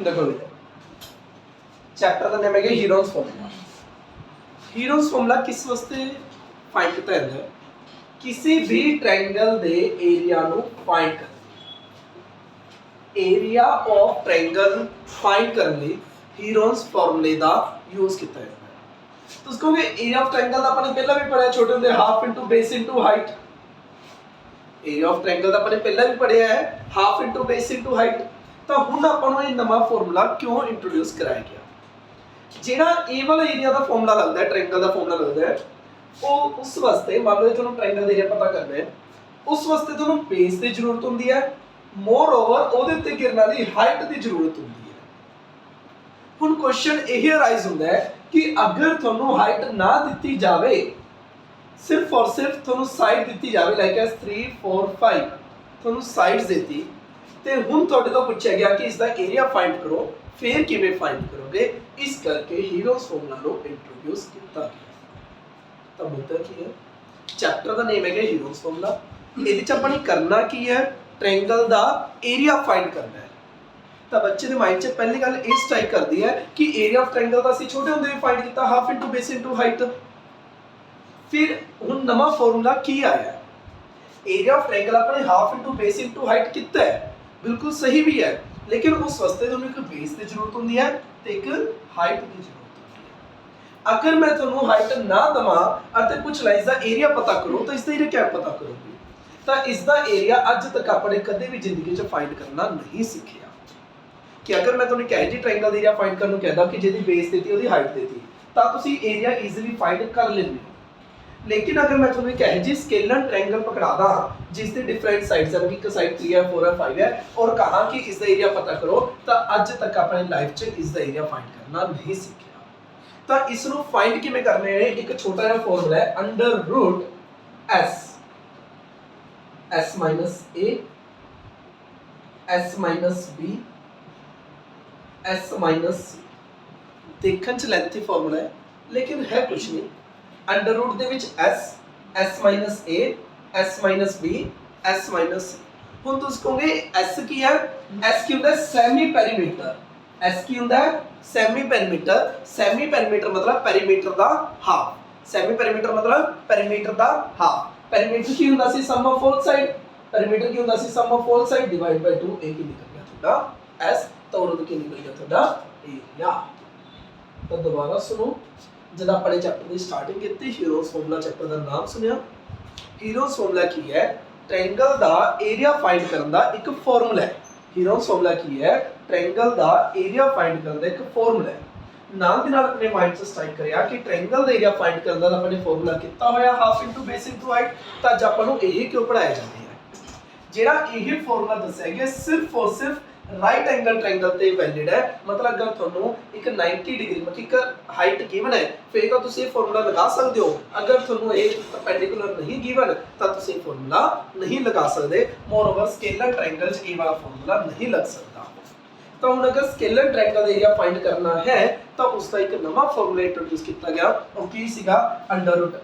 देखो चैप्टर का नाम है हीरोज फॉर्मूला। हीरोज फॉर्मूला किस वास्ते फाइंड किया जाता है? किसी भी ट्रायंगल दे एरिया नु फाइंड कर एरिया ऑफ ट्रायंगल फाइंड करने लिए हीरोज फॉर्मूले का यूज किया जाता है। तो उसको एरिया ऑफ ट्रायंगल का अपने पहला भी पढ़ा छोटे होंदे half into base into height. Area of triangle का अपने पहला भी पढ़िया है half into base into height. तो हुण आपां नूं ये नवा फार्मूला क्यों इंट्रोड्यूस कराया गया? ਜਿਹੜਾ ए वाला एरिया ਦਾ ਫਾਰਮੂਲਾ ਲੱਗਦਾ ਹੈ ट्रायंगल ਦਾ ਫਾਰਮੂਲਾ ਲੱਗਦਾ ਹੈ ਉਹ ਉਸ ਵਾਸਤੇ ਮੰਨ ਲਓ ਤੁਹਾਨੂੰ ट्रायंगल ਦਾ ਏਰੀਆ ਪਤਾ ਕਰਨਾ ਹੈ ਉਸ ਵਾਸਤੇ ਤੁਹਾਨੂੰ ਬੇਸ ਦੀ ਜ਼ਰੂਰਤ ਹੁੰਦੀ ਹੈ ਮੋਰ ਓਵਰ ਉਹਦੇ ਉੱਤੇ ਗਿਰਨ ਵਾਲੀ ਹਾਈਟ ਦੀ ਜ਼ਰੂਰਤ ਹੁੰਦੀ ਹੈ। ਹੁਣ ਕੁਐਸਚਨ ਇਹ ਅਰਾਈਜ਼ ਹੁੰਦਾ ਹੈ ਕਿ ਅਗਰ ਤੁਹਾਨੂੰ ਹਾਈਟ ਨਾ ਦਿੱਤੀ ਜਾਵੇ ਸਿਰਫ ਔਰ ਸਿਰਫ ਤੁਹਾਨੂੰ ਸਾਈਡ ਦਿੱਤੀ ਜਾਵੇ ਲਾਈਕ ਐਸ 3 4 5 ਤੁਹਾਨੂੰ ਸਾਈਡਸ ਦਿੱਤੀ ਤੇ ਹੁਣ ਤੁਹਾਡੇ ਤੋਂ ਪੁੱਛਿਆ ਗਿਆ ਕਿ ਇਸ ਦਾ ਏਰੀਆ ਫਾਈਂਡ ਕਰੋ फिर किवें फाइंड करोगे इस करके हीरोज फॉर्मूला नो इंट्रोड्यूस किया गया। तो मुद्दा की है चैप्टर का नेम है हीरोज फॉर्मूला। ਇਹਦੇ ਚ ਆਪਾਂ ਨੇ ਕਰਨਾ ਕੀ ਹੈ ट्रायंगल ਦਾ ਏਰੀਆ ਫਾਈਂਡ ਕਰਨਾ ਹੈ। ਤਾਂ ਬੱਚੇ ਦੇ ਮਾਈਂਡ 'ਚ ਪਹਿਲੀ ਗੱਲ ਇਹ ਸਟ੍ਰਾਈਕ ਕਰਦੀ ਹੈ ਕਿ ਏਰੀਆ ਆਫ ट्रायंगल ਦਾ ਅਸੀਂ ਛੋਟੇ ਹੁੰਦੇ ਵੀ ਫਾਈਂਡ ਕੀਤਾ half into base into height. ਫਿਰ ਹੁਣ ਨਵਾਂ ਫਾਰਮੂਲਾ ਕੀ ਆਇਆ? ਏਰੀਆ ਆਫ ट्रायंगल ਆਪਣੇ half into base into height ਕੀਤਾ ਹੈ ਬਿਲਕੁਲ ਸਹੀ भी है लेकिन उस वास्ते ਤੁਹਾਨੂੰ ਇੱਕ ਬੇਸ ਦੀ ਜ਼ਰੂਰਤ ਹੁੰਦੀ ਹੈ ਤੇ ਇੱਕ ਹਾਈਟ ਦੀ ਜ਼ਰੂਰਤ ਹੁੰਦੀ ਹੈ। ਅਗਰ ਮੈਂ ਤੁਹਾਨੂੰ ਹਾਈਟ ਨਾ ਦਵਾਂ ਅਤੇ ਪੁੱਛ ਲਾ ਇਸ ਦਾ ਏਰੀਆ ਪਤਾ ਕਰੋ ਤਾਂ ਇਸ ਦਾ ਏਰੀਆ ਕਿਵੇਂ ਪਤਾ ਕਰੋਗੇ? ਤਾਂ ਇਸ ਦਾ ਏਰੀਆ ਅੱਜ ਤੱਕ ਆਪਾਂ ਨੇ ਕਦੇ ਵੀ ਜ਼ਿੰਦਗੀ 'ਚ ਫਾਈਂਡ ਕਰਨਾ ਨਹੀਂ ਸਿੱਖਿਆ ਕਿ ਅਗਰ ਮੈਂ ਤੁਹਾਨੂੰ ਕਹੇ ਜੀ ਟ੍ਰਾਇੰਗਲ ਦਾ ਏਰੀਆ ਫਾਈਂਡ ਕਰਨ ਨੂੰ ਕਹਿੰਦਾ ਕਿ ਜਿਹਦੀ ਬੇਸ ਦਿੱਤੀ ਉਹਦੀ ਹਾਈਟ ਦਿੱਤੀ ਤਾਂ ਤੁਸੀਂ ਏਰੀਆ ਈਜ਼ੀਲੀ ਫਾਈਂਡ ਕਰ ਲੈਂਦੇ ਹੋ। लेकिन अगर मैं तुम्हें कहे जी स्केलर ट्रायंगल पकड़ा दा जिसके डिफरेंट साइड्स है कि एक साइड 3 है 4 है 5 है और कहा कि इसका एरिया पता करो तो आज तक अपने लाइफ च इसका एरिया फाइंड करना नहीं सीखा। तो इसनु फाइंड किवें करने है एक छोटा जिहा फार्मूला है under root s minus a s minus b s minus देखने च लेंथी फार्मूला है लेकिन है कुछ नहीं। अंडर रूट दे विच s minus a s minus b s minus c। हुण तुसीं कहोगे s की है s की होंदा सेमी पेरीमीटर s की होंदा सेमी पेरीमीटर मतलब पेरीमीटर दा हाफ। सेमी पेरीमीटर मतलब पेरीमीटर दा हाफ। पेरीमीटर की होंदा सी sum of all side perimeter की होंदा सी sum of all side divide by 2 a की निकल गया ਤੁਹਾਡਾ s तो उधर की निकल गया ਤੁਹਾਡਾ एरिया। तो दोबारा सुनो जब अपने चैप्टर की स्टार्टिंग की हीरोज फॉर्मूला चैप्टर का नाम सुनिया। हीरोज फॉर्मूला की है ट्रायंगल का एरिया फाइंड करने का एक फॉर्मूला है। हीरोज फॉर्मूला की है ट्रायंगल का एरिया फाइंड करने का एक फॉर्मूला है। नाल दे नाल अपने माइंड से स्ट्राइक करिया कि ट्रायंगल का एरिया फाइंड करने का अपने फॉर्मूला कितना होया half into base into height. तो अज आपां नूं यही क्यों पढ़ाया जाता है जेड़ा यही फॉर्मूला दस्सिया गया सिर्फ और सिर्फ राइट एंगल ट्रायंगल ते वैलिड है। मतलब अगर ਤੁਹਾਨੂੰ ਇੱਕ 90 डिग्री मतलब ਇੱਕ हाइट गिवन है फिर तो ਤੁਸੀਂ ਇਹ ਫਾਰਮੂਲਾ ਲਗਾ ਸਕਦੇ ਹੋ। अगर ਤੁਹਾਨੂੰ ਇਹ परपेंडिकुलर नहीं गिवन ਤਾਂ ਤੁਸੀਂ ਇਹ ਫਾਰਮੂਲਾ नहीं लगा सकते। मोर ओवर स्केलर ट्रायंगल 'ਚ ਇਹ ਵਾਲਾ ਫਾਰਮੂਲਾ नहीं लग सकता। तो ਹੁਣ अगर स्केलर ट्रायंगल ਦਾ ਏਰੀਆ फाइंड करना है ਤਾਂ ਉਸ ਦਾ ਇੱਕ ਨਵਾਂ ਫਾਰਮੂਲਾ ਇੰਟਰੋਡਿਊਸ ਕੀਤਾ ਗਿਆ ਉਹ ਕੀ ਸੀਗਾ under root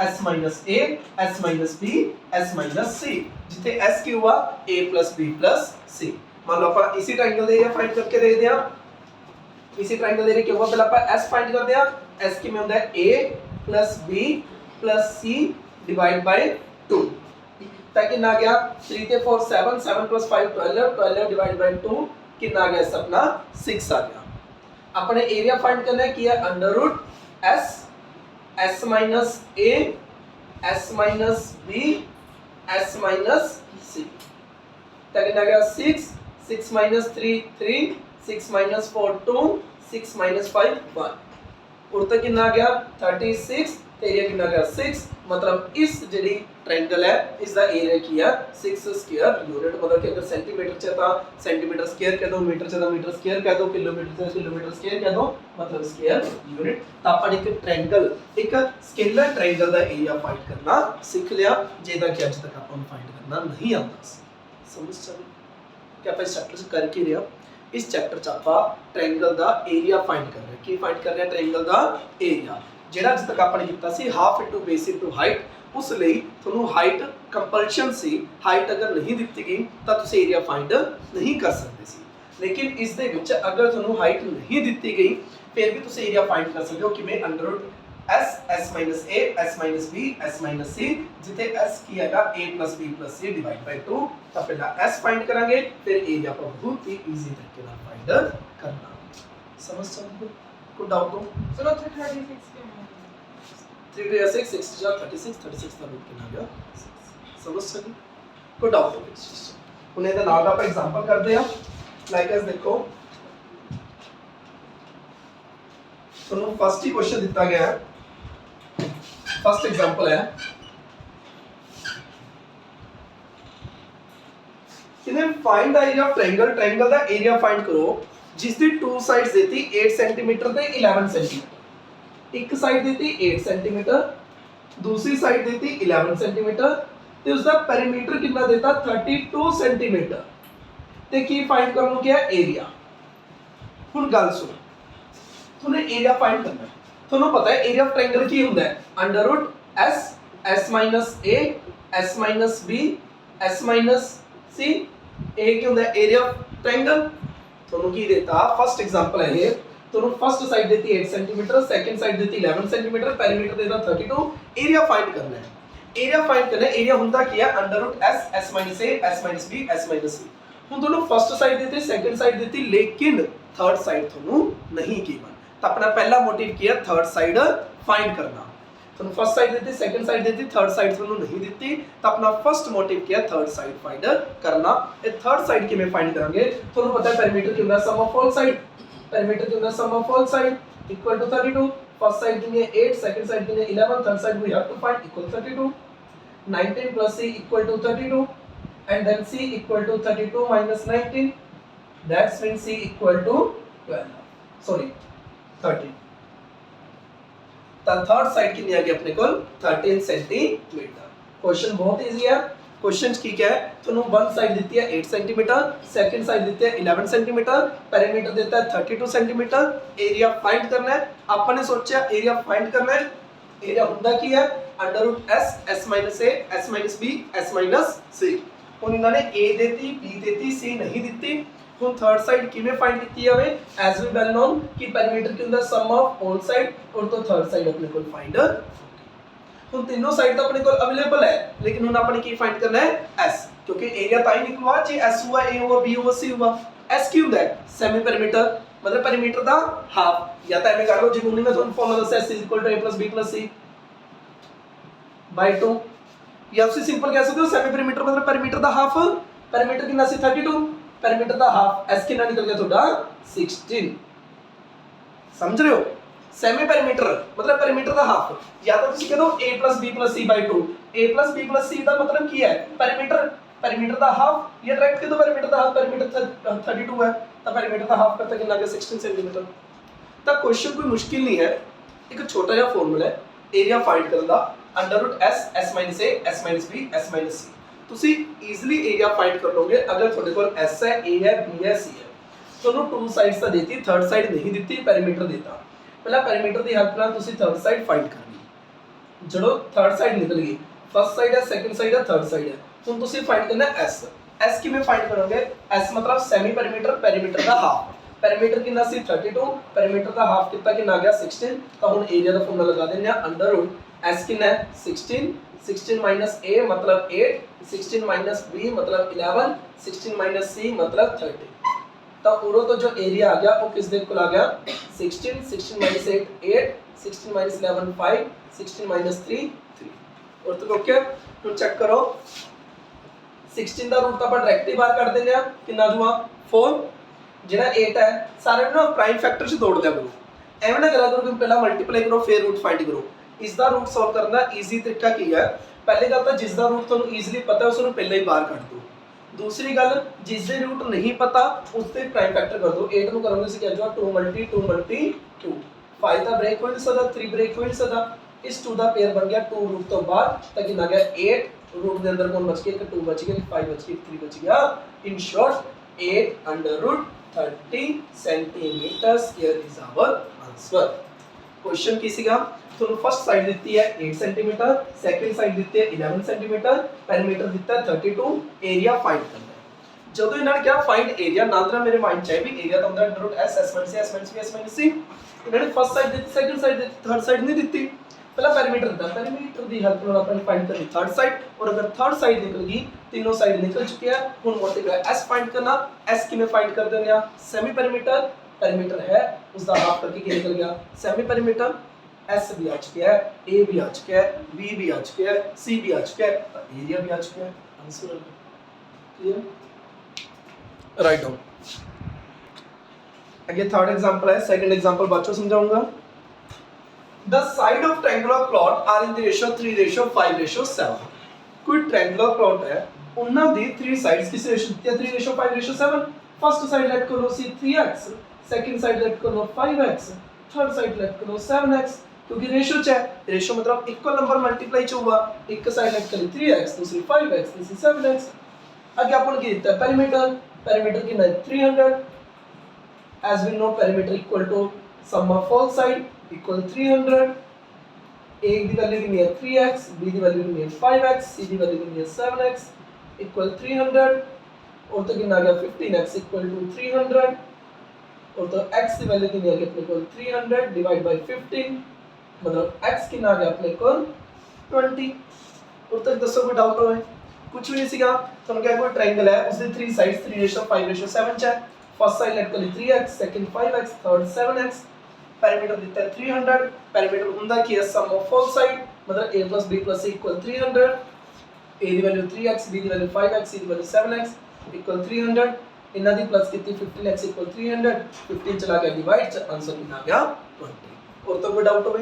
s minus a s minus b s minus c जिथे s ਕੀ हुआ a plus b plus c। मान लो अपन इसी ट्रायंगल एरिया फाइंड करके देखते हैं। इसी ट्रायंगल एरिया क्या हुआ पहले अपन s फाइंड करते हैं। s की में होता है a plus b plus c divide by 2 तक कितना आ गया 3 ते 4 7 7 plus 5 12 12 डिवाइड बाय 2 कितना आ गया इस अपना 6 आ गया। अपने एरिया फाइंड करना है किया under root s s minus a s minus b s minus c तक कितना आ गया 6 6 minus 3 3 6 minus 4 2 6 minus 5 1 और तक कितना आ गया 36 ते एरिया कितना आ गया 6। मतलब इस जेडी ट्रायंगल है इसका एरिया किया 6 स्क्वायर यूनिट। मतलब कि अगर सेंटीमीटर च था सेंटीमीटर स्क्वायर कह दो मीटर च था मीटर स्क्वायर कह दो किलोमीटर च किलोमीटर स्क्वायर कह दो मतलब स्क्वायर यूनिट। तो अपन एक ट्रायंगल एक स्केलर ट्रायंगल का एरिया फाइंड करना सीख लिया जेदा कि अज तक अपन फाइंड करना नहीं आता समझ चली कि आप इस चैप्टर से करके रहा। इस चैप्टर च आप ट्रायंगल का एरिया फाइंड कर रहे हैं कि फाइंड कर रहे हैं ट्रायंगल का एरिया जेड़ा अज तक आपने किया सी half into base into height. उस लिए थोनों हाइट कंपल्शन सी हाइट अगर नहीं दी गई तो तुम एरिया फाइंड नहीं कर सकते सी। लेकिन इस दे विच अगर तुहानू हाइट नहीं दिती गई फिर भी तुसीं एरिया फाइंड कर सकते हो किवें under root S S minus A S minus B S minus C जिथे एस की हैगा A plus B plus C divide by 2 तो पहला एस फाइंड करांगे फिर एरिया को बहुत ही इजी तरीके नाल फाइंड करना समझ सकते हो कोई डाउट हो चलो 336 के 3 to 6 6 to 36 36 का रूट कितना गया समझ सके कोई डाउट हो इस चीज से उन्हें दा नाल दा ਆਪਾਂ एग्जांपल करते हैं लाइक एस देखो ਤੁਹਾਨੂੰ फर्स्ट ही क्वेश्चन दिता गया है फर्स्ट एग्जांपल है इन्हें find the area of triangle triangle दा एरिया फाइंड करो जिसकी टू साइड्स देती 8 सेंटीमीटर ते 11 सेंटीमीटर एक साइड देती 8 सेंटीमीटर दूसरी साइड देती 11 सेंटीमीटर ते उसका पेरीमीटर कितना देता 32 सेंटीमीटर ते की फाइंड करना क्या एरिया हुन गल सुनो तूने एरिया फाइंड करना है ਤੁਹਾਨੂੰ ਪਤਾ ਹੈ ਏਰੀਆ ਆਫ ਟ੍ਰਾਇੰਗਲ ਕੀ ਹੁੰਦਾ ਹੈ under route s s a s b s c ਇਹ ਕੀ ਹੁੰਦਾ ਹੈ ਏਰੀਆ ਆਫ ਟ੍ਰਾਇੰਗਲ ਤੁਹਾਨੂੰ ਕੀ ਦਿੱਤਾ ਫਸਟ ਐਗਜ਼ਾਮਪਲ ਹੈ ਇਹ ਤੁਹਾਨੂੰ ਫਸਟ ਸਾਈਡ ਦਿੱਤੀ 8 सेंटीमीटर सेकंड साइड ਦਿੱਤੀ 11 सेंटीमीटर ਪੈਰੀਮੀਟਰ ਦੇਤਾ 32 ਏਰੀਆ फाइंड करना है ਏਰੀਆ फाइंड करना है ਏਰੀਆ ਹੁੰਦਾ ਕੀ ਹੈ under route s s a s b s c ਹੁਣ ਤੁਹਾਨੂੰ ਫਸਟ ਸਾਈਡ ਦਿੱਤੀ ਸੈਕੰਡ ਸਾਈਡ ਦਿੱਤੀ ਲੇਕਿਨ थर्ड साइड ਤੁਹਾਨੂੰ नहीं गिवन तो अपना पहला मोटिव किया थर्ड साइड फाइंड करना तो फर्स्ट साइड देती सेकंड साइड देती थर्ड साइड ਤੁਹਾਨੂੰ नहीं ਦਿੱਤੀ तो अपना फर्स्ट मोटिव किया थर्ड साइड फाइंड करना ये थर्ड साइड किਵੇਂ फाइंड करेंगे ਤੁਹਾਨੂੰ पता है पेरीमीटर ਕੀ ਹੁੰਦਾ sum of all side perimeter ਕੀ ਹੁੰਦਾ sum of all side equal to 32 first side कितनी है 8 सेकंड साइड कितनी है 11 third side we have to find equal 32 19 plus c equal to 32 and then c equal to 32 minus 19 that's means c equal to 12 sorry 13 ਤਾਂ third side ਕਿੰਨੀ ਆ ਗਈ ਆਪਣੇ ਕੋਲ 13 सेंटीमीटर क्वेश्चन बहुत इजी है क्वेश्चन ਕੀ ਹੈ ਤੁਹਾਨੂੰ वन साइड ਦਿੱਤੀ ਹੈ 8 सेंटीमीटर सेकंड साइड ਦਿੱਤੀ ਹੈ 11 सेंटीमीटर पेरीमीटर ਦਿੱਤਾ है 32 सेंटीमीटर एरिया फाइंड करना है ਆਪਾਂ ਨੇ ਸੋਚਿਆ एरिया फाइंड करना है एरिया ਹੁੰਦਾ ਕੀ ਹੈ √s s a s b s c ਹੁਣ ਇਹਨਾਂ ਨੇ a ਦਿੱਤੀ b ਦਿੱਤੀ c ਨਹੀਂ ਦਿੱਤੀ ਹੁਣ थर्ड साइड किਵੇਂ फाइंड ਕੀਤੀ ਜਾਵੇ ਐਸ ਵੀ ਵੈਲ ਨੋਨ ਕਿ ਪੈਰੀਮੀਟਰ ਕੀ ਹੁੰਦਾ ਸਮ ਆਫ ਔਲ ਸਾਈਡ ਔਰ ਤੋਂ थर्ड साइड ਆਪਣੇ ਕੋਲ फाइंड ਹੁਣ तीनों साइड ਤਾਂ ਆਪਣੇ ਕੋਲ ਅਵੇਲੇਬਲ ਹੈ ਲੇਕਿਨ ਹੁਣ ਆਪਾਂ ਨੇ ਕੀ फाइंड करना है s क्योंकि एरिया ਤਾਂ ਹੀ ਨਿਕਲਵਾ ਜੇ s हुआ a हुआ b हुआ c हुआ s ਕੀ ਹੁੰਦਾ ਹੈ ਸੈਮੀ ਪੈਰੀਮੀਟਰ मतलब ਪੈਰੀਮੀਟਰ ਦਾ ਹਾਫ ਜਾਂ ਤਾਂ ਐਵੇਂ ਕਰ ਲਓ ਜਿਵੇਂ ਮੈਂ ਤੁਹਾਨੂੰ ਫਾਰਮੂਲਾ ਦੱਸਿਆ s a b c by 2 या ਤੁਸੀਂ ਸਿੰਪਲ ਕਹਿ ਸਕਦੇ ਹੋ ਸੈਮੀ ਪੈਰੀਮੀਟਰ मतलब ਪੈਰੀਮੀਟਰ ਦਾ ਹਾਫ ਪੈਰੀਮੀਟਰ ਕਿੰਨਾ ਸੀ 32 पेरीमीटर ਦਾ ਹਾਫ s ਕਿੰਨਾ ਨਿਕਲ ਗਿਆ ਤੁਹਾਡਾ 16 ਸਮਝ ਰਹੇ ਹੋ ਸੈਮੀ ਪੈਰੀਮੀਟਰ ਮਤਲਬ ਪੈਰੀਮੀਟਰ ਦਾ ਹਾਫ ਜਾਂ ਤਾਂ ਤੁਸੀਂ ਕਹੋ a b c 2 a b c ਦਾ ਮਤਲਬ ਕੀ ਹੈ ਪੈਰੀਮੀਟਰ ਦਾ ਹਾਫ ਜਾਂ ਡਾਇਰੈਕਟ ਕਿਹਦਾ ਪੈਰੀਮੀਟਰ ਦਾ ਹਾਫ ਪੈਰੀਮੀਟਰ 32 ਹੈ ਤਾਂ ਪੈਰੀਮੀਟਰ ਦਾ ਹਾਫ ਕਰਤਾ ਕਿੰਨਾ ਗਿਆ 16 सेंटीमीटर ਤਾਂ ਕੁਐਸਚਨ ਕੋਈ ਮੁਸ਼ਕਿਲ ਨਹੀਂ ਹੈ ਇੱਕ ਛੋਟਾ ਜਿਹਾ ਫਾਰਮੂਲਾ ਹੈ ਏਰੀਆ ਫਾਈਂਡ ਕਰਨ ਦਾ √s s a s b s c ਤੁਸੀਂ ਈਜ਼ੀਲੀ ਏਰੀਆ ਫਾਈਂਡ ਕਰ ਲੋਗੇ ਅਗਰ ਤੁਹਾਡੇ ਕੋਲ s ਹੈ a ਹੈ b ਹੈ c ਹੈ ਤੁਹਾਨੂੰ ਟੂ ਸਾਈਡਸ ਤਾਂ ਦਿੱਤੀ ਥਰਡ ਸਾਈਡ ਨਹੀਂ ਦਿੱਤੀ ਪੈਰੀਮੀਟਰ ਦਿੱਤਾ ਪਹਿਲਾਂ ਪੈਰੀਮੀਟਰ ਦੀ ਹੈਲਪ ਨਾਲ ਤੁਸੀਂ ਥਰਡ ਸਾਈਡ ਫਾਈਂਡ ਕਰਨੀ ਜਦੋਂ ਥਰਡ ਸਾਈਡ ਨਿਕਲ ਗਈ ਫਸਟ ਸਾਈਡ ਹੈ ਸੈਕੰਡ ਸਾਈਡ ਹੈ ਥਰਡ ਸਾਈਡ ਹੈ ਹੁਣ ਤੁਸੀਂ ਫਾਈਂਡ ਕਰਨਾ s s ਕਿਵੇਂ ਫਾਈਂਡ ਕਰੋਗੇ s ਮਤਲਬ ਸੈਮੀ ਪੈਰੀਮੀਟਰ ਦਾ ਹਾਫ ਪੈਰੀਮੀਟਰ ਕਿੰਨਾ ਸੀ 32 ਪੈਰੀਮੀਟਰ ਦਾ ਹਾਫ ਕੀਤਾ ਕਿੰਨਾ ਗਿਆ 16 ਤਾਂ ਹੁਣ ਏਰੀਆ ਦਾ ਫਾਰਮੂਲਾ ਲਗਾ ਦਿੰਦੇ ਆ √s ਕਿੰਨਾ ਹੈ 16 minus a मतलब 8 16 minus b मतलब 11 16 c मतलब 30 तो उरो तो जो एरिया आ गया वो किस दिन को आ गया 16 minus 8 8 16 minus 11 5 16 minus 3 3 और तो ओके तो चेक करो 16 ਦਾ ਰੂਟ ਤਾਂ ਆਪਾਂ ਡਾਇਰੈਕਟ ਹੀ ਬਾਹਰ ਕੱਢ ਦਿੰਦੇ ਆ ਕਿੰਨਾ ਜੂਆ 4 ਜਿਹੜਾ 8 ਹੈ ਸਾਰੇ ਨੂੰ ਪ੍ਰਾਈਮ ਫੈਕਟਰ ਚ ਤੋੜ ਦਿਆ ਕਰੋ ਐਵੇਂ ਨਾ ਕਰਾ ਕਰੋ ਕਿ ਪਹਿਲਾਂ ਮਲਟੀਪਲਾਈ ਕਰੋ ਫਿਰ ਰੂਟ ਫਾਈਂਡ ਕਰੋ ਇਸ ਦਾ ਰੂਟ ਸੋਲਵ ਕਰਨ ਦਾ ਈਜ਼ੀ ਤਰੀਕਾ ਕੀ ਹੈ ਪਹਿਲੀ ਗੱਲ ਤਾਂ ਜਿਸ ਦਾ ਰੂਟ ਤੁਹਾਨੂੰ ਈਜ਼ੀਲੀ ਪਤਾ ਉਸ ਨੂੰ ਪਹਿਲਾਂ ਹੀ ਬਾਹਰ ਕੱਢ ਦਿਓ ਦੂਸਰੀ ਗੱਲ ਜਿਸ ਦੇ ਰੂਟ ਨਹੀਂ ਪਤਾ ਉਸ ਤੇ ਪ੍ਰਾਈਮ ਫੈਕਟਰ ਕਰ ਦਿਓ 8 ਨੂੰ ਕਰੋਗੇ ਸੀ ਕਿ ਜੋ 2 × 2 5 ਦਾ ਬ੍ਰੇਕ ਹੋ ਨਹੀਂ ਸਕਦਾ 3 ਬ੍ਰੇਕ ਹੋ ਨਹੀਂ ਸਕਦਾ ਇਸ 2 ਦਾ ਪੇਅਰ ਬਣ ਗਿਆ 2 ਰੂਟ ਤੋਂ ਬਾਅਦ ਤਾਂ ਕਿੰਨਾ ਗਿਆ 8 रूट के अंदर कौन बच गया एक 2 बच गया 5 बच गया 3 बच गया in short 8 √30 centimetre square is our answer question की सीगा तो फर्स्ट साइड देती है 8 सेंटीमीटर सेकंड साइड देती है 11 सेंटीमीटर पेरीमीटर देता है 32 एरिया फाइंड करना है ਜਦੋਂ ਇਹਨਾਂ ਨੇ ਕਿਹਾ ਫਾਈਂਡ ਏਰੀਆ, ਨਾਲ ਦਾ ਮੇਰੇ ਮਾਈਂਡ ਚ ਆਇਆ ਵੀ ਏਰੀਆ ਤਾਂ ਹੁੰਦਾ under root S, S minus S minus B, S minus C. ਇਹਨਾਂ ਨੇ ਫਸਟ ਸਾਈਡ ਦਿੱਤੀ, ਸੈਕੰਡ ਸਾਈਡ ਦਿੱਤੀ, ਥਰਡ ਸਾਈਡ ਨਹੀਂ ਦਿੱਤੀ। पहला पैरामीटर था, पैरामीटर की हेल्प ਨਾਲ ਆਪਾਂ फाइंड करनी थर्ड साइड, और अगर थर्ड साइड निकल गई, तीनों साइड निकल चुके हैं। हुन मल्टीप्लाई एस फाइंड करना। एस किवें फाइंड कर देने आ, सेमी पैरामीटर, पैरामीटर है उसका हाफ करके क्या निकल गया सेमी पैरामीटर। एस भी आ चुका है, ए भी आ चुका है, बी भी आ चुका है, सी भी आ चुका है, एरिया भी आ चुका है। Answer clear, write down. अगे थर्ड एग्जांपल है, सेकंड एग्जांपल बाद में समझाऊंगा। The side of triangular plot are in the ratio 3:5:7। कोई triangular plot है, उन्ना दी 3 sides किस रेशियो दिया 3:5:7। फर्स्ट साइड लेट कर लो सी 3x, सेकंड साइड लेट कर लो 5x, थर्ड साइड लेट कर लो 7x, क्योंकि रेशियो च है। रेशियो मतलब इक्वल नंबर मल्टीप्लाई च हुआ, एक साइड लेट कर ली 3x, दूसरी 5x, तीसरी 7x। आगे अपन की देता है पैरामीटर, पैरामीटर कितना है 300। as we know perimeter equal to sum of all side equal 300। a की वैल्यू कितनी है 3x, b की वैल्यू कितनी है 5x, c की वैल्यू कितनी है 7x इक्वल 300। और तो कितना आ गया 15x इक्वल टू 300। और तो x की वैल्यू कितनी आ गई अपने को 300 डिवाइड बाय 15, मतलब x कितना आ गया अपने को 20। और तक दसो कोई डाउट हो कुछ भी नहीं सीखा। तो क्या कोई ट्रायंगल है, उसके 3 साइड्स 3:5:7 च है। फर्स्ट साइड लेट कर ली 3x, second 5x, third 7x। Parameter देता है 300। पैरामीटर ਹੁੰਦਾ ਕੀ ਹੈ ਸਮ ਆਫ ऑल ਸਾਈਡ, मतलब a + b + c = 300। a the value 3x, b the value 5x, c the value 7x = 300। ਇਹਨਾਂ ਦੀ ਪਲੱਸ ਕੀਤੀ 15x = 300। 15 ਚਲਾ ਗਿਆ ਡਿਵਾਈਡ ਚ, ਆंसर ਕਿੰਨਾ ਆ ਗਿਆ 20। और तो कोई डाउट हो?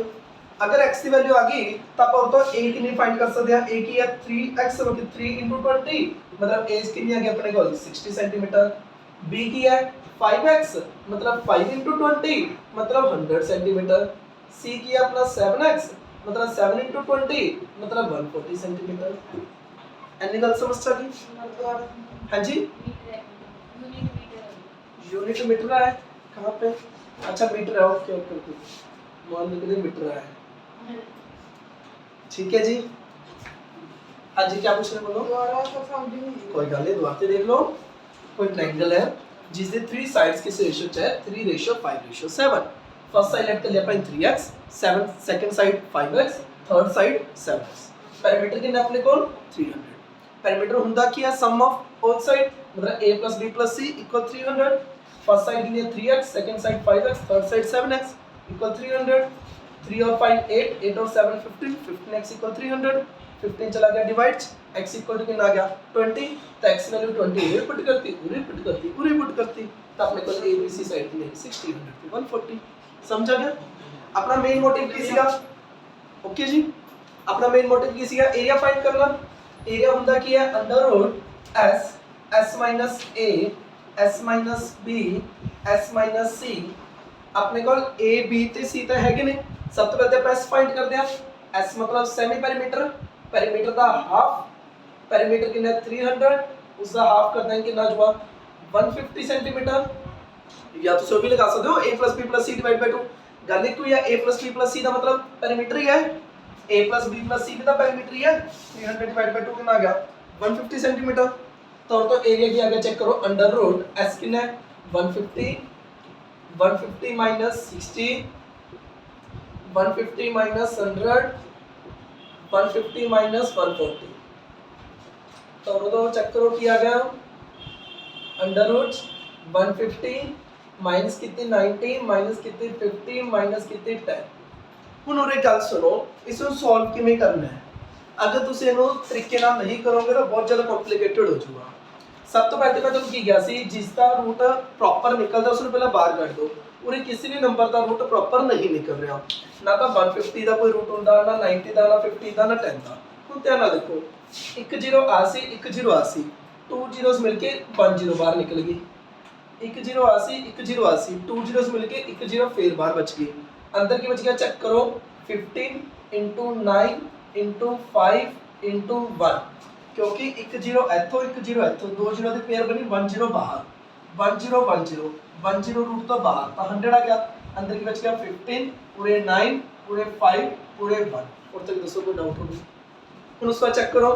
अगर x की वैल्यू आ गई तो आप और तो a कितनी फाइंड कर सकते हैं। a की है 3x मतलब 3 × 20, मतलब a कितनी आ गई अपने को 60 सेंटीमीटर। b की है 5x मतलब 5 × 20 मतलब 100 सेंटीमीटर। c की अपना 7x मतलब 7 × 20 मतलब 140 सेंटीमीटर। एनी गल समझ आ गई? हां जी, यूनिट मीटर है कहां पे? अच्छा मीटर है, ओके ओके ओके, मान लीजिए मीटर है, ठीक है जी। हाँ जी क्या पूछ रहे बोलो? कोई गल नहीं, दोबारा देख लो। कोई ट्रायंगल है जिसके 3 साइड्स किस रेशियो च है 3:5:7। फर्स्ट साइड लेट कर लिया अपन 3x, 7 second side 5x, third side 7x। Parameter कितना अपने को 300। पैरामीटर ਹੁੰਦਾ ਕੀ ਹੈ सम ऑफ ऑल साइड, मतलब a + b + c = 300। First side कितनी है 3x, second side 5x, third side 7x = 300। 3 और 5 8, 8 और 7 15, 15x = 300। 15 चला गया डिवाइड, x इक्वल टू कितना आ गया 20। तो x वैल्यू 20 उरे पुट करती, उरे पुट करती, उरे पुट करती, तो अपने को a b c साइड की 60 100 140। समझा गया? अपना मेन मोटिव की सीगा, ओके जी। अपना मेन मोटिव की सीगा एरिया फाइंड करना। एरिया ਹੁੰਦਾ ਕੀ ਹੈ under s s - a s - b s - c। अपने को a b ਤੇ c ਤਾਂ ਹੈਗੇ ਨੇ। ਸਭ ਤੋਂ ਪਹਿਲੇ ਆਪਾਂ s फाइंड ਕਰਦੇ ਆ। s मतलब सेमी पैरामीटर, पैरामीटर का हाफ, पैरामीटर कितना 300, उसका हाफ कर देंगे कितना हुआ 150 सेंटीमीटर। या तो सो भी लगा सकते हो a + b + c / 2। गल एक ही है, a + b + c का मतलब पैरामीटर ही है, a + b + c भी तो पैरामीटर ही है। 300 / 2 कितना आ गया 150 सेंटीमीटर। तो एरिया की आगे चेक करो अंडर s कितना है 150, 150 - 60, 150 - 100, 150 - 140। तो चेक करो की आ गया √150 माइनस कितनी 90 माइनस कितनी 50 माइनस कितनी 10। ਹੁਣ ਉਰੇ ਗੱਲ ਸੁਣੋ, ਇਸ ਨੂੰ ਸੋਲਵ ਕਿਵੇਂ ਕਰਨਾ ਹੈ। ਅਗਰ ਤੁਸੀਂ ਇਹਨੂੰ ਤਰੀਕੇ ਨਾਲ ਨਹੀਂ ਕਰੋਗੇ ਤਾਂ ਬਹੁਤ ਜ਼ਿਆਦਾ ਕੰਪਲਿਕੇਟਡ ਹੋ ਜਾਊਗਾ। ਸਭ ਤੋਂ ਪਹਿਲੇ ਮੈਂ ਤੁਹਾਨੂੰ ਕੀ ਕਿਹਾ ਸੀ, ਜਿਸ ਦਾ ਰੂਟ ਪ੍ਰੋਪਰ ਨਿਕਲਦਾ ਉਸ ਨੂੰ ਪਹਿਲਾਂ ਬਾਹਰ ਕੱਢ ਦਿਓ। ਉਰੇ ਕਿਸੇ ਵੀ ਨੰਬਰ ਦਾ ਰੂਟ ਪ੍ਰੋਪਰ ਨਹੀਂ ਨਿਕਲ ਰਿਹਾ, ਨਾ ਤਾਂ 150 ਦਾ ਕੋਈ ਰੂਟ ਹੁੰਦਾ, ਨਾ 90 ਦਾ, ਨਾ 50 ਦਾ, ਨਾ 10 ਦਾ। ਹੁਣ ਧਿਆਨ ਨਾਲ ਦੇਖੋ, 1 0 ਆ ਸੀ, 1 0 ਆ ਸੀ, 2 zeros ਮਿਲ ਕੇ 1 0 ਬਾਹਰ ਨਿਕਲ ਗਈ। 1 0 ਆ ਸੀ, 1 0 ਆ ਸੀ, 2 zeros ਮਿਲ ਕੇ 1 0 ਫੇਰ ਬਾਹਰ ਬਚ ਗਈ। अंदर की बच गया चेक करो 15 × 9 × 5 × 1, क्योंकि 1 0 इथों 1 0 इथों, 2 0 की पेयर बनी 1 0 बाहर, 1 0 1 0 1 0 रूट तो बाहर, तो 100 आ गया। अंदर की बच गया 15 पूरे 9 पूरे 5 पूरे 1। और तक दसो कोई डाउट हो गई? ਹੁਣ उसका चेक करो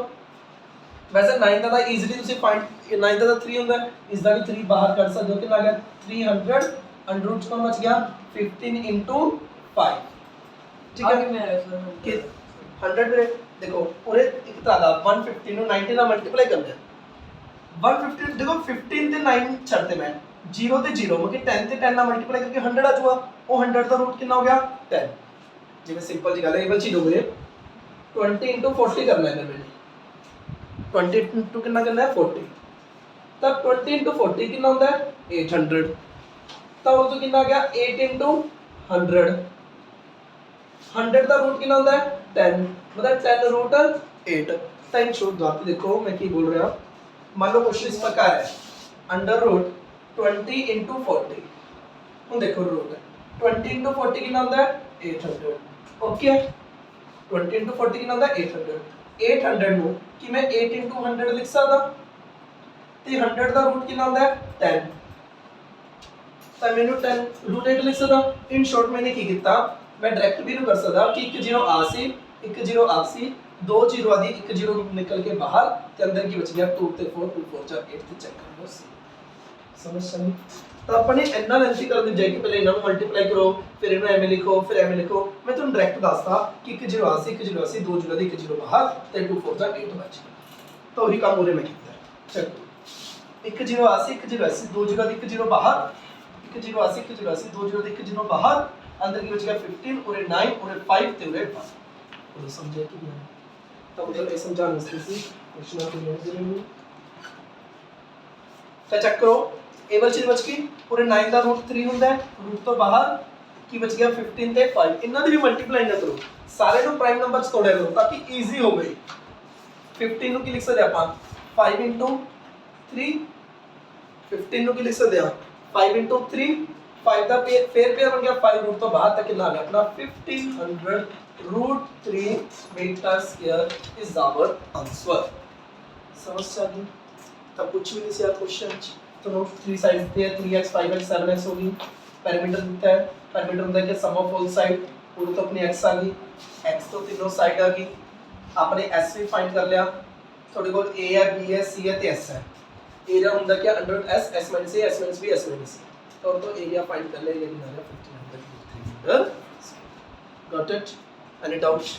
वैसे 9 ਦਾ ਈਜ਼ੀਲੀ ਤੁਸੀਂ ਫਾਈਂਡ 9 ਦਾ 3 ਹੁੰਦਾ ਹੈ, ਇਸ ਦਾ ਵੀ 3 ਬਾਹਰ ਕੱਢ ਸਕਦੇ ਹੋ। ਕਿੰਨਾ ਆ ਗਿਆ 300 ਅੰਡਰ ਰੂਟ ਕੌਣ ਬਚ ਗਿਆ 15 into 5 ठीक है कि 100 में देखो पूरे एक तादाद 150 ਨੂੰ 90 ਨਾਲ ਮਲਟੀਪਲਾਈ ਕਰਨਾ ਹੈ 150 देखो 15 ਤੇ 9 ਛੱਡਦੇ ਮੈਂ 0 ਤੇ 0 ਮਤਲਬ 10 ਤੇ 10 ਨਾਲ ਮਲਟੀਪਲਾਈ ਕਰਕੇ 100 ਆ ਜਾਊਗਾ ਉਹ 100 ਦਾ ਰੂਟ ਕਿੰਨਾ ਹੋ ਗਿਆ 10 ਜਿਵੇਂ ਸਿੰਪਲ ਜੀ ਗੱਲ ਹੈ ਇਹ ਬਚੀ ਦੋਗੇ 20 into 40 करना है मैंने 20 into कितना करना है 40 तब 20 into 40 कितना होता है 800 तब तो कितना आ गया 8 into 100 100 ਦਾ रूट कितना होता है 10 मतलब 10 रूट 8 टाइम छोड़ दो आप देखो मैं क्या बोल रहा हूं मान लो क्वेश्चन इस प्रकार है अंडर रूट 20 into 40 ਹੁਣ ਦੇਖੋ रूट 20 into 40 कितना होता है 800 ओके 20 into 40 कितना होता है 800 800 ਨੂੰ ਕਿ ਮੈਂ 8 into 100 ਲਿਖ ਸਕਦਾ ਤੇ 100 ਦਾ रूट ਕਿੰਨਾ ਹੁੰਦਾ ਹੈ 10 ਤਾਂ ਮੈਨੂੰ 10 रूट 8 ਲਿਖ ਸਕਦਾ ਇਨ ਸ਼ਾਰਟ ਮੈंने ਕੀ ਕੀਤਾ मैं डायरेक्ट भी कर सकता कि 1 0 आ सी 1 0 आ सी 2 0 आदि 1 0 निकल के बाहर ते अंदर की बच गया 2 ते 4 2 4 4 8 ते चेक कर लो समझ समझ तो अपने इतना लेंथी कर दी जाए कि पहले इन्हां मल्टीप्लाई करो फिर इन्हां एम लिखो फिर एम लिखो मैं तुम डायरेक्ट दसदा कि 1 0 आ सी 1 0 आ सी 2 0 आदि 1 0 बाहर ते 2 4 4 8 बच गया तो वही काम उरे मैं कीता चलो 1 0 आ सी 1 0 आ सी 2 0 आदि 1 0 बाहर 1 0 आ सी 1 0 आ सी 2 0 आदि 1 0 बाहर अंदर की बच गया 15 और 9 और 5 ते और 5 तो समझे कि नहीं तो मतलब ये समझाने से क्वेश्चन आप ले जरूर तो चेक करो ए बच की पूरे 9 का रूट 3 ਹੁੰਦਾ ਹੈ रूट तो बाहर की बच गया 15 ਤੇ 5 ਇਹਨਾਂ ਦੀ ਵੀ ਮਲਟੀਪਲਾਈ ਨਾ ਕਰੋ ਸਾਰੇ ਨੂੰ ਪ੍ਰਾਈਮ ਨੰਬਰਸ ਤੋੜਿਆ ਕਰੋ ਤਾਂ ਕਿ ਈਜ਼ੀ ਹੋ ਗਈ 15 ਨੂੰ ਕੀ ਲਿਖ ਸਕਦੇ ਆਪਾਂ 5 3 15 ਨੂੰ ਕੀ ਲਿਖ ਸਕਦੇ ਆ 5 3 5 ਦਾ पेयर बन गया 5 रूट तो बाहर तक कितना आ गया अपना 1500 root 3 metre square is our answer समझ आ गई तब कुछ भी नहीं से यार क्वेश्चन तो 3 साइड पे 3x 5x 7x होगी पैरामीटर दिखता है पैरामीटर होता है कि सम ऑफ ऑल साइड पूरी तो अपनी x आ गई x तो तीनों साइड आ गई आपने s भी फाइंड कर लिया थोड़ी बहुत a है b है c है ते s है एरिया ਹੁੰਦਾ क्या under s s - a s - b s - c और तो एरिया फाइंड कर ले ये कितना है 1500 metre got it any doubt